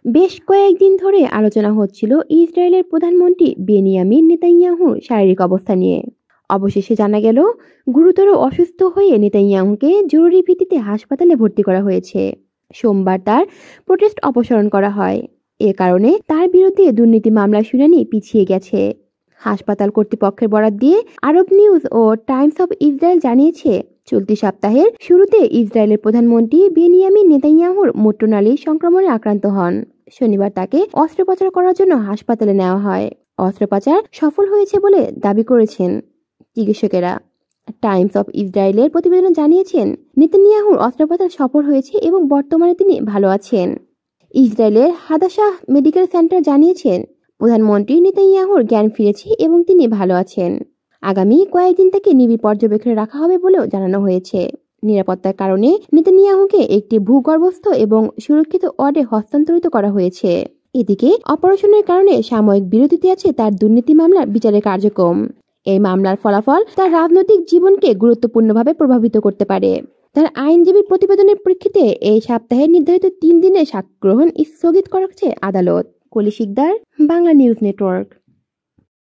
বেশ কয়েকদিন ধরে আলোচনা হচ্ছিল ইসরায়েলের প্রধানমন্ত্রী বেনিয়ামিন নেতানিয়াহুর শারীরিক অবস্থা নিয়ে। অবশেষে জানা গেল, গুরুতর অসুস্থ হয়ে নেতানিয়াহুকে জরুরি ভিত্তিতে হাসপাতালে ভর্তি করা হয়েছে। সোমবার তার প্রোটেস্ট অপসারণ করা হয়। এ কারণে তার বিরুদ্ধে দুর্নীতি মামলার শুনানি পিছিয়ে গেছে। হাসপাতাল কর্তৃপক্ষের বরাত দিয়ে আরব নিউজ ও টাইমস অব ইসরায়েল জানিয়েছে, চলতি সপ্তাহের শুরুতে ইসরায়েলের প্রধানমন্ত্রী বেনিয়ামিন নেতানিয়াহুর মূত্রনালীর সংক্রমণে আক্রান্ত হন। শনিবার তাকে অস্ত্রোপচার করার জন্য হাসপাতালে নেওয়া হয়। অস্ত্রোপচার সফল হয়েছে বলে দাবি করেছেন চিকিৎসকেরা। টাইমস অব ইসরায়েলের প্রতিবেদন জানিয়েছেন, নেতানিয়াহুর অস্ত্রোপচার সফল হয়েছে এবং বর্তমানে তিনি ভালো আছেন। ইসরায়েলের হাদাসাহ মেডিকেল সেন্টার জানিয়েছেন, প্রধানমন্ত্রী নেতানিয়াহুর জ্ঞান ফিরেছে এবং তিনি ভালো আছেন। আগামী কয়েকদিন থেকে নিবিড় পর্যবেক্ষণে রাখা হবে বলেও জানানো হয়েছে। নিরাপত্তার কারণে নেতানিয়াহুকে একটি ভূগর্ভস্থ এবং সুরক্ষিত ওয়ার্ডে হস্তান্তরিত করা হয়েছে। এদিকে অপারেশনের কারণে সাময়িক বিরতিতে আছে তার দুর্নীতি মামলার বিচারের কার্যক্রম। এই মামলার ফলাফল তার রাজনৈতিক জীবনকে গুরুত্বপূর্ণভাবে প্রভাবিত করতে পারে। তার আইনজীবীর প্রতিবেদনের প্রেক্ষিতে এই সপ্তাহে নির্ধারিত 3 দিনের সাক্ষ্য গ্রহণ স্থগিত করেছে আদালত। কলি শিকদার, বাংলা নিউজ নেটওয়ার্ক।